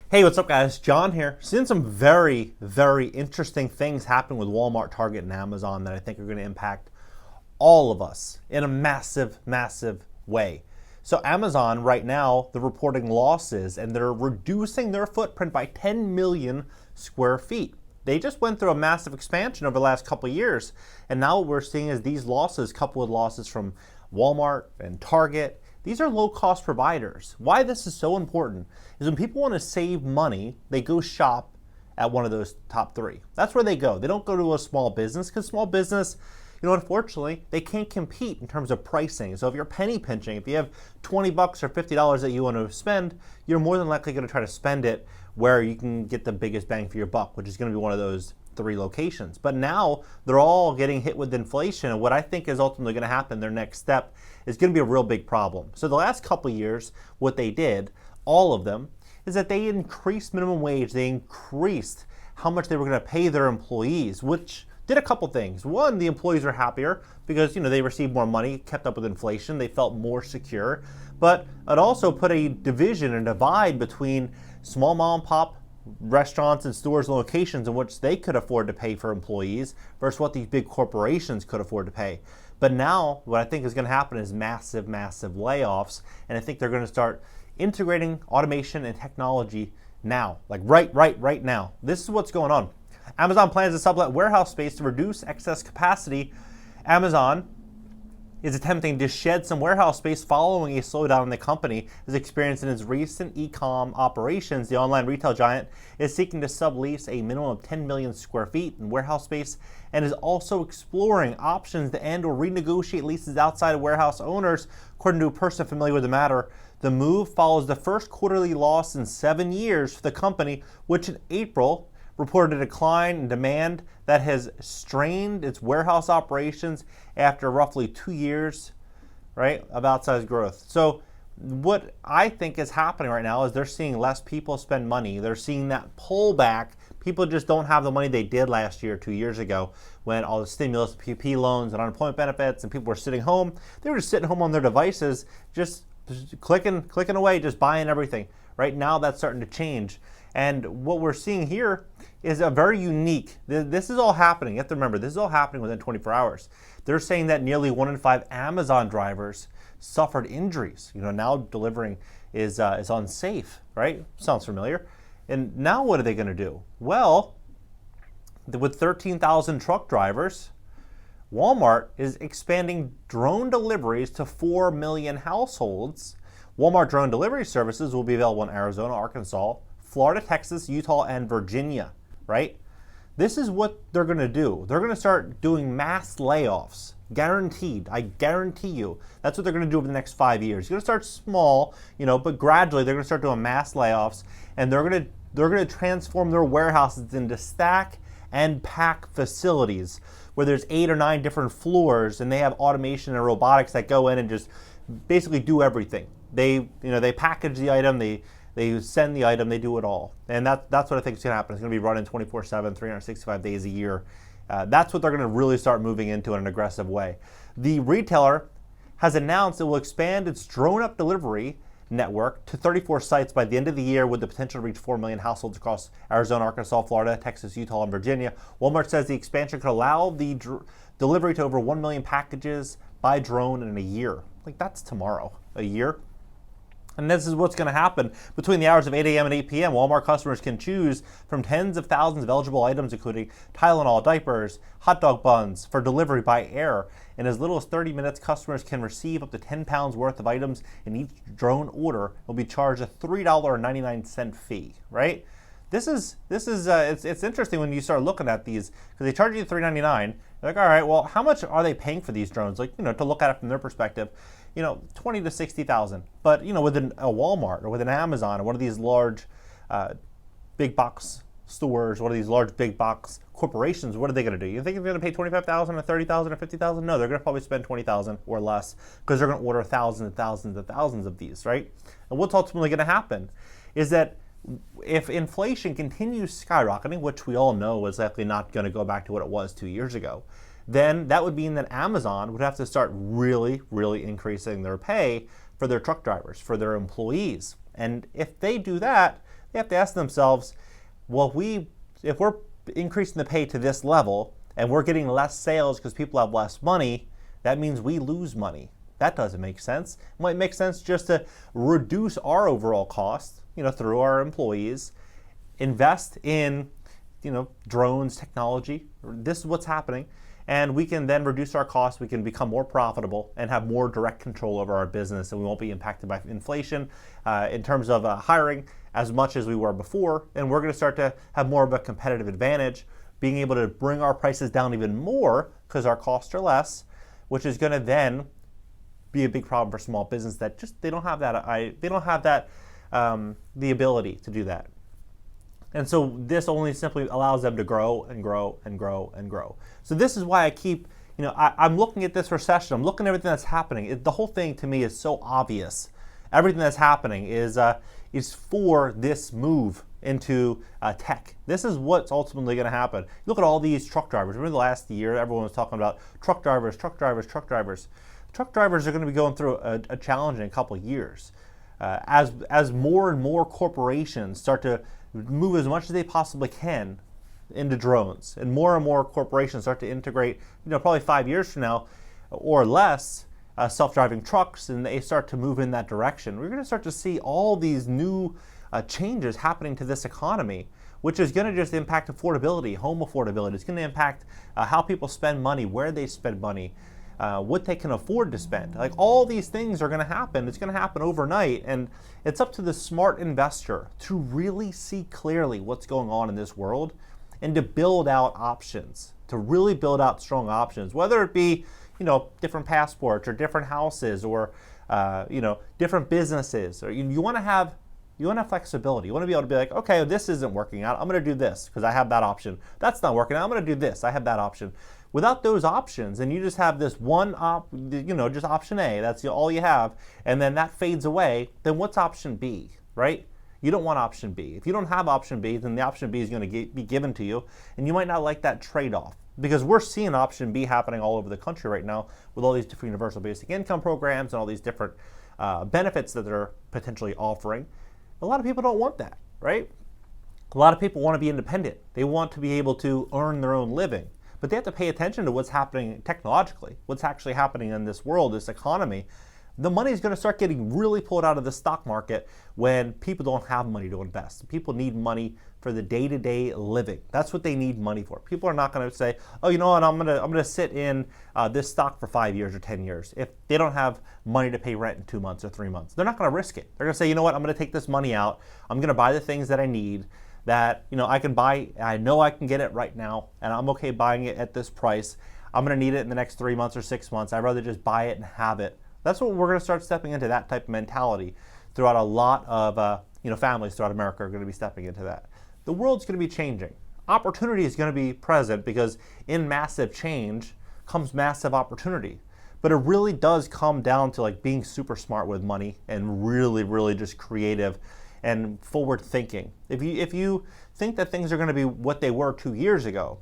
Hey, what's up guys? John here. Seeing some very, very interesting things happen with Walmart, Target, and Amazon that I think are going to impact all of us in a massive, massive way. So Amazon right now, they're reporting losses and they're reducing their footprint by 10 million square feet. They just went through a massive expansion over the last couple of years. And now what we're seeing is these losses, coupled with losses from Walmart and Target, these are low-cost providers. Why this is so important is when people want to save money, they go shop at one of those top three. That's where they go. They don't go to a small business because small business, unfortunately, they can't compete in terms of pricing. So if you're penny pinching, if you have 20 bucks or $50 that you want to spend, you're more than likely going to try to spend it where you can get the biggest bang for your buck, which is going to be one of those three locations. But now they're all getting hit with inflation, and what I think is ultimately going to happen, their next step, is going to be a real big problem. So the last couple of years, what they did, all of them, is that they increased minimum wage. They increased how much they were going to pay their employees, which did a couple things. One, the employees were happier because they received more money, kept up with inflation, they felt more secure. But it also put a division and divide between small mom and pop restaurants and stores and locations in which they could afford to pay for employees versus what these big corporations could afford to pay. But now what I think is going to happen is massive, massive layoffs, and I think they're going to start integrating automation and technology now, like right now. This is what's going on. Amazon plans to sublet warehouse space to reduce excess capacity. Amazon is attempting to shed some warehouse space following a slowdown in the company has experienced in its recent e-com operations. The online retail giant is seeking to sublease a minimum of 10 million square feet in warehouse space and is also exploring options to end or renegotiate leases outside of warehouse owners. According to a person familiar with the matter, the move follows the first quarterly loss in 7 years for the company, which in April reported a decline in demand that has strained its warehouse operations after roughly 2 years, right, of outsized growth. So what I think is happening right now is they're seeing less people spend money. They're seeing that pullback. People just don't have the money they did last year, 2 years ago, when all the stimulus, PPP loans, and unemployment benefits, and people were sitting home. They were just sitting home on their devices, just clicking away, just buying everything. Right now, that's starting to change. And what we're seeing here is a very unique, this is all happening. You have to remember, this is all happening within 24 hours. They're saying that nearly 1 in 5 Amazon drivers suffered injuries. Now delivering is unsafe, right? Sounds familiar. And now what are they going to do? Well, with 13,000 truck drivers, Walmart is expanding drone deliveries to 4 million households. Walmart drone delivery services will be available in Arizona, Arkansas, Florida, Texas, Utah, and Virginia, right? This is what they're going to do. They're going to start doing mass layoffs, guaranteed. I guarantee you. That's what they're going to do over the next 5 years. They're going to start small, but gradually they're going to start doing mass layoffs, and they're going to transform their warehouses into stack and pack facilities where there's 8 or 9 different floors, and they have automation and robotics that go in and just basically do everything. They package the item, they send the item, they do it all. And that's what I think is going to happen. It's going to be running 24/7, 365 days a year. That's what they're going to really start moving into in an aggressive way. The retailer has announced it will expand its drone-up delivery network to 34 sites by the end of the year, with the potential to reach 4 million households across Arizona, Arkansas, Florida, Texas, Utah, and Virginia. Walmart says the expansion could allow the delivery to over 1 million packages by drone in a year. Like, that's tomorrow, a year. And this is what's going to happen. Between the hours of 8 a.m. and 8 p.m., Walmart customers can choose from tens of thousands of eligible items, including Tylenol, diapers, hot dog buns, for delivery by air. In as little as 30 minutes, customers can receive up to 10 pounds worth of items in each drone order and will be charged a $3.99 fee, right? It's interesting when you start looking at these, because they charge you $3.99. You're like, all right, well, how much are they paying for these drones? Like, to look at it from their perspective, 20 to 60,000. But with a Walmart or with an Amazon or one of these large big box stores, one of these large big box corporations, what are they going to do? You think they're going to pay 25,000 or 30,000 or 50,000? No, they're going to probably spend 20,000 or less, because they're going to order thousands and thousands and thousands of these, right? And what's ultimately going to happen is that if inflation continues skyrocketing, which we all know is likely not going to go back to what it was 2 years ago, then that would mean that Amazon would have to start really, really increasing their pay for their truck drivers, for their employees. And if they do that, they have to ask themselves, well, if we're increasing the pay to this level and we're getting less sales because people have less money, that means we lose money. That doesn't make sense. It might make sense just to reduce our overall costs, through our employees, invest in, drones, technology. This is what's happening. And we can then reduce our costs. We can become more profitable and have more direct control over our business, and we won't be impacted by inflation in terms of hiring as much as we were before. And we're going to start to have more of a competitive advantage, being able to bring our prices down even more because our costs are less, which is going to then be a big problem for small business that just they don't have that the ability to do that. And so this only simply allows them to grow and grow and grow and grow. So this is why I keep, I'm looking at this recession. I'm looking at everything that's happening. The whole thing to me is so obvious. Everything that's happening is for this move into tech. This is what's ultimately going to happen. Look at all these truck drivers. Remember the last year, everyone was talking about truck drivers. Truck drivers are going to be going through a challenge in a couple of years. As more and more corporations start to move as much as they possibly can into drones, and more corporations start to integrate, probably 5 years from now or less, self-driving trucks, and they start to move in that direction. We're going to start to see all these new changes happening to this economy, which is going to just impact affordability, home affordability. It's going to impact how people spend money, where they spend money, what they can afford to spend. Like, all these things are going to happen. It's going to happen overnight, and it's up to the smart investor to really see clearly what's going on in this world and to build out options, to really build out strong options, whether it be, different passports or different houses or, different businesses. Or you want to have flexibility. You want to be able to be like, okay, this isn't working out. I'm going to do this because I have that option. That's not working out. I'm going to do this. I have that option. Without those options, and you just have this one just option A, that's all you have, and then that fades away, then what's option B, right? You don't want option B. If you don't have option B, then the option B is going to be given to you, and you might not like that trade-off, because we're seeing option B happening all over the country right now with all these different universal basic income programs and all these different benefits that they're potentially offering. A lot of people don't want that, right? A lot of people want to be independent. They want to be able to earn their own living. But they have to pay attention to what's happening technologically, what's actually happening in this world, this economy. The money is going to start getting really pulled out of the stock market when people don't have money to invest. People need money for the day-to-day living. That's what they need money for. People are not going to say, oh, you know what, I'm going to sit in this stock for 5 years or 10 years. If they don't have money to pay rent in 2 months or 3 months, they're not going to risk it. They're going to say, you know what, I'm going to take this money out. I'm going to buy the things that I need, that I can buy. I know I can get it right now, and I'm okay buying it at this price. I'm going to need it in the next 3 months or 6 months. I'd rather just buy it and have it. That's what we're going to start stepping into, that type of mentality throughout a lot of families throughout America are going to be stepping into that. The world's going to be changing. Opportunity is going to be present, because in massive change comes massive opportunity. But it really does come down to being super smart with money and really, really just creative and forward thinking. If you think that things are going to be what they were 2 years ago,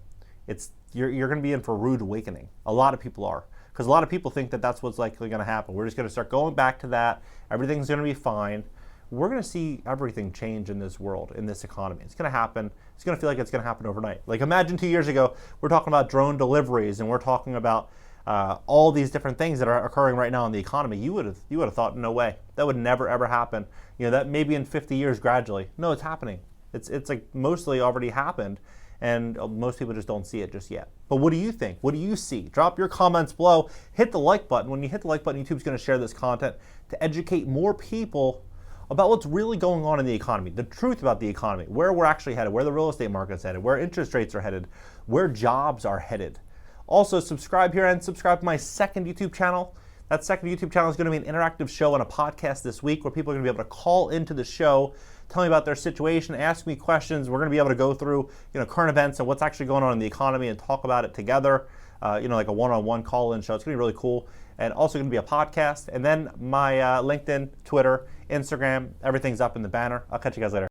you're going to be in for a rude awakening. A lot of people are, because a lot of people think that that's what's likely going to happen. We're just going to start going back to that. Everything's going to be fine. We're going to see everything change in this world, in this economy. It's going to happen. It's going to feel like it's going to happen overnight. Imagine 2 years ago, we're talking about drone deliveries, and we're talking about all these different things that are occurring right now in the economy. You would have thought, no way, that would never ever happen. That maybe in 50 years gradually. No, it's happening. It's mostly already happened, and most people just don't see it just yet. But what do you think? What do you see? Drop your comments below. Hit the like button. When you hit the like button, YouTube's going to share this content to educate more people about what's really going on in the economy, the truth about the economy, where we're actually headed, where the real estate market's headed, where interest rates are headed, where jobs are headed. Also, subscribe here and subscribe to my second YouTube channel. That second YouTube channel is going to be an interactive show and a podcast this week where people are going to be able to call into the show, tell me about their situation, ask me questions. We're going to be able to go through current events and what's actually going on in the economy and talk about it together, like a one-on-one call-in show. It's going to be really cool. And also going to be a podcast. And then my LinkedIn, Twitter, Instagram, everything's up in the banner. I'll catch you guys later.